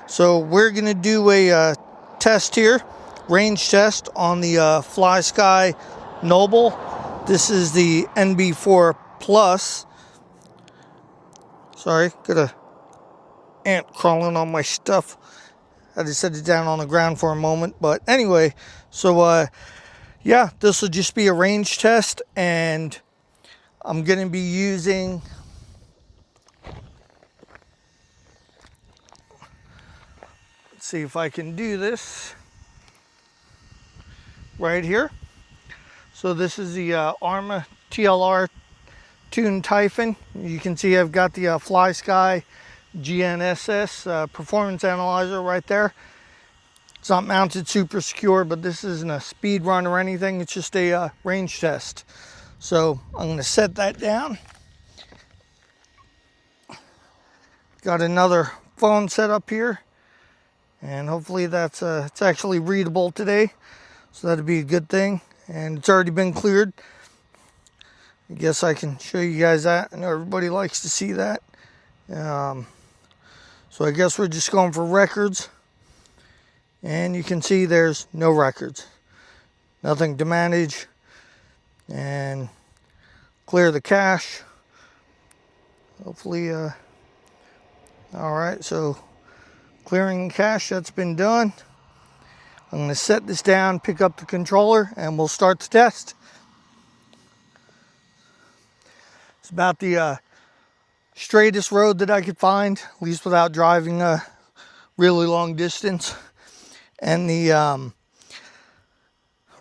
So we're going to do a test here, range test on the Flysky Noble. This is the NB4 Plus. Sorry, got a ant crawling on my stuff. I just set it down on the ground for a moment. But anyway, so yeah, this will just be a range test, and I'm going to be using see if I can do this right here. So this is the Arma TLR tuned Typhon. You can see I've got the Flysky GNSS performance analyzer right there. It's not mounted super secure, but this isn't a speed run or anything. It's just a range test. So I'm going to set that down. Got another phone set up here, and hopefully that's it's actually readable today, so that'd be a good thing. And it's already been cleared. I guess I can show you guys that. I know everybody likes to see that. So I guess we're just going for records, and you can see there's no records, nothing to manage, and clear the cache. Hopefully all right, so clearing cache, that's been done. I'm going to set this down, pick up the controller, and we'll start the test. It's about the straightest road that I could find, at least without driving a really long distance. And the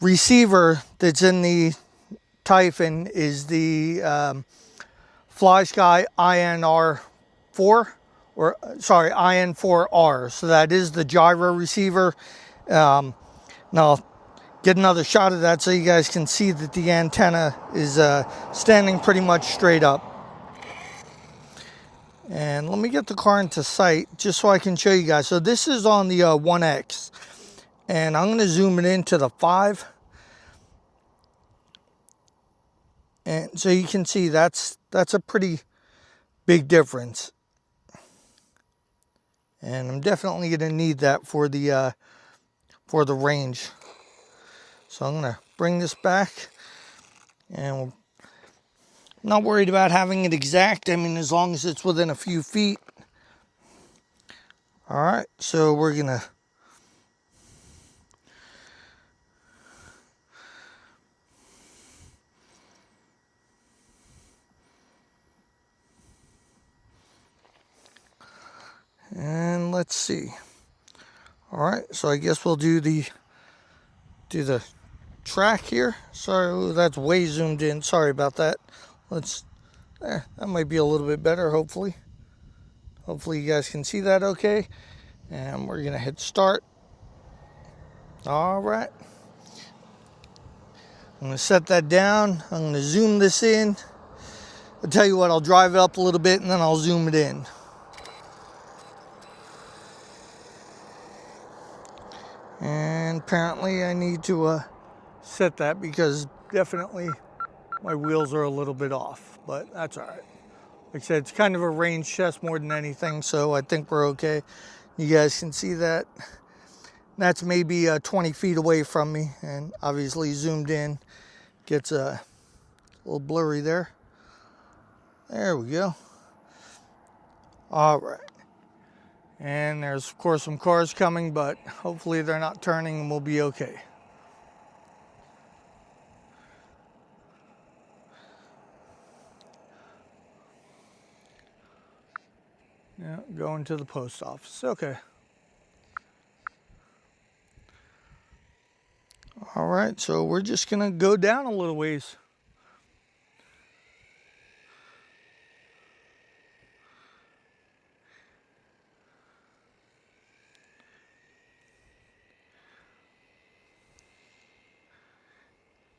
receiver that's in the Typhon is the Flysky IN4R, or sorry, IN4R. So that is the gyro receiver. Now I'll get another shot of that so you guys can see that the antenna is standing pretty much straight up. And let me get the car into sight just so I can show you guys. So this is on the 1X, and I'm going to zoom it into the 5. And so you can see that's a pretty big difference. And I'm definitely going to need that for the range. So I'm going to bring this back, and I'm not worried about having it exact. I mean, as long as it's within a few feet. All right, so we're going to and let's see. All right, so I guess we'll do the track here. Sorry, that's way zoomed in. Sorry about that. That might be a little bit better, hopefully. Hopefully you guys can see that okay. And we're gonna hit start. All right. I'm gonna set that down. I'm gonna zoom this in. I'll tell you what, I'll drive it up a little bit and then I'll zoom it in. And apparently I need to set that because definitely my wheels are a little bit off, but that's all right. Like I said, it's kind of a range test more than anything, so I think we're okay. You guys can see that. That's maybe 20 feet away from me, and obviously zoomed in. Gets a little blurry there. There we go. All right. And there's, of course, some cars coming, but hopefully they're not turning and we'll be okay. Yeah, going to the post office. Okay. All right, so we're just going to go down a little ways.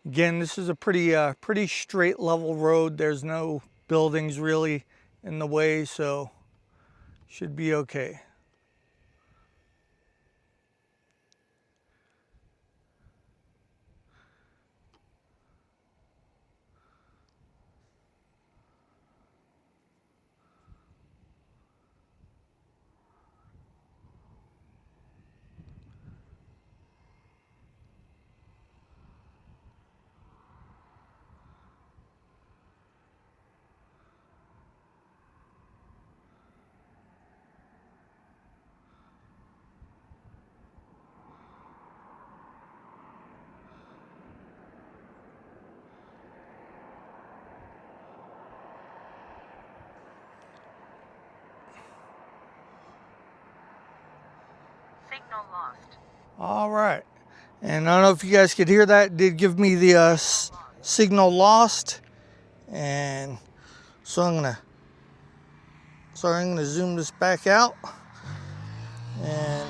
Again, this is a pretty straight level road. There's no buildings really in the way, so should be okay. All right. And I don't know if you guys could hear that. It did give me the signal lost. And so I'm gonna zoom this back out. And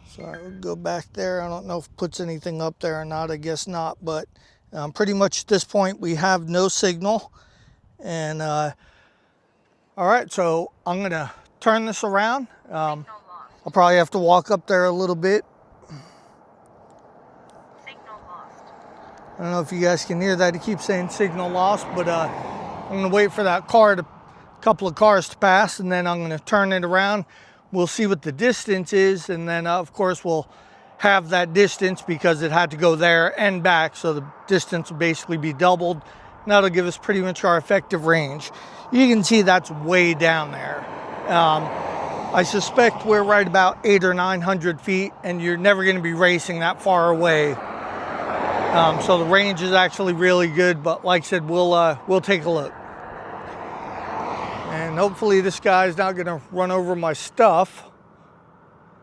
so I would go back there. I don't know if it puts anything up there or not. I guess not. But pretty much at this point we have no signal. And all right, so I'm gonna turn this around. I'll probably have to walk up there a little bit. I don't know if you guys can hear that. It keeps saying signal lost, but I'm gonna wait for that couple of cars to pass, and then I'm gonna turn it around. We'll see what the distance is, and then of course we'll have that distance because it had to go there and back, so the distance will basically be doubled. And that'll give us pretty much our effective range. You can see that's way down there. I suspect we're right about 800 or 900 feet, and you're never gonna be racing that far away. So the range is actually really good, but like I said, we'll take a look. And hopefully this guy's not gonna run over my stuff.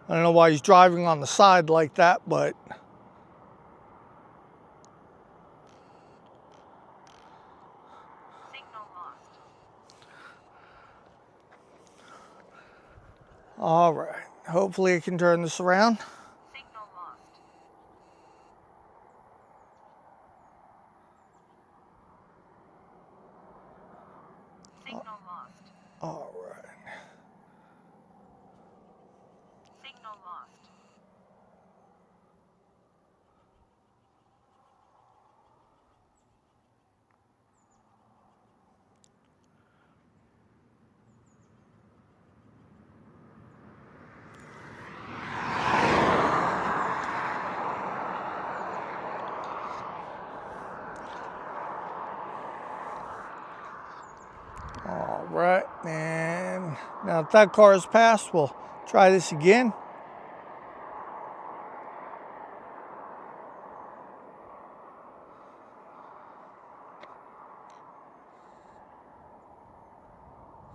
I don't know why he's driving on the side like that, but signal lost. All right, hopefully I can turn this around. Signal lost. Signal lost. All right. Signal lost. All right, and now if that car is passed, we'll try this again.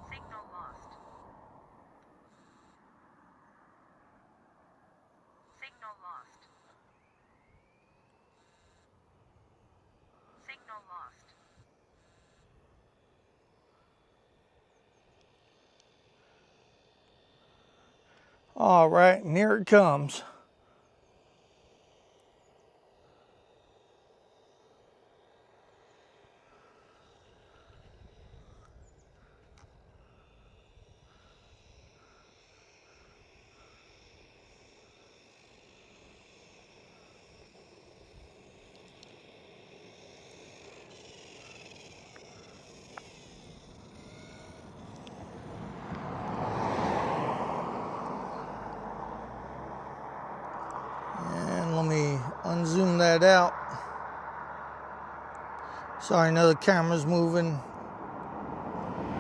Signal lost. Signal lost. Signal lost. All right, and here it comes. And let me unzoom that out. Sorry, another camera's moving.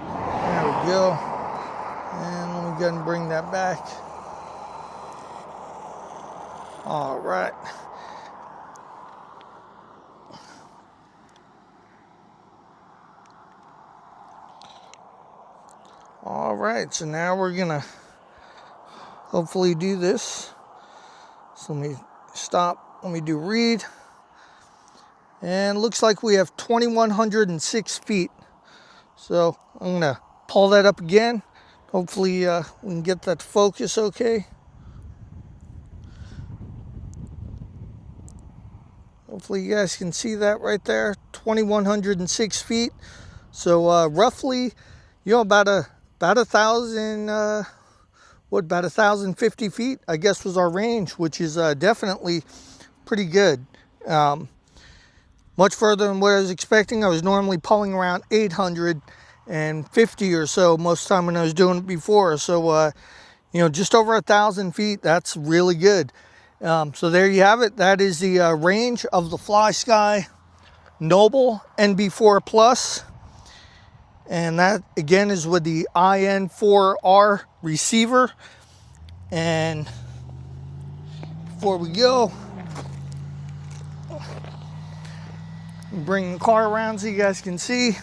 There we go. And let me go ahead and bring that back. All right. All right, so now we're gonna hopefully do this. So let me stop, let me do read. And looks like we have 2,106 feet. So I'm gonna pull that up again. Hopefully we can get that to focus okay. Hopefully you guys can see that right there, 2,106 feet. So roughly, you know, about 1,050 feet, I guess, was our range, which is definitely pretty good. Much further than what I was expecting. I was normally pulling around 850 or so most of the time when I was doing it before. So, you know, just over 1,000 feet, that's really good. So there you have it. That is the range of the Flysky Noble NB4 Plus. And that, again, is with the IN4R receiver. And before we go, bring the car around so you guys can see.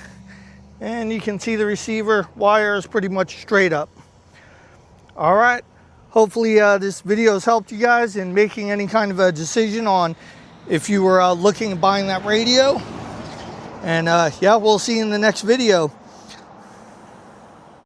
And you can see the receiver wire is pretty much straight up. All right. hopefully this video has helped you guys in making any kind of a decision on if you were looking at buying that radio. And yeah, we'll see you in the next video.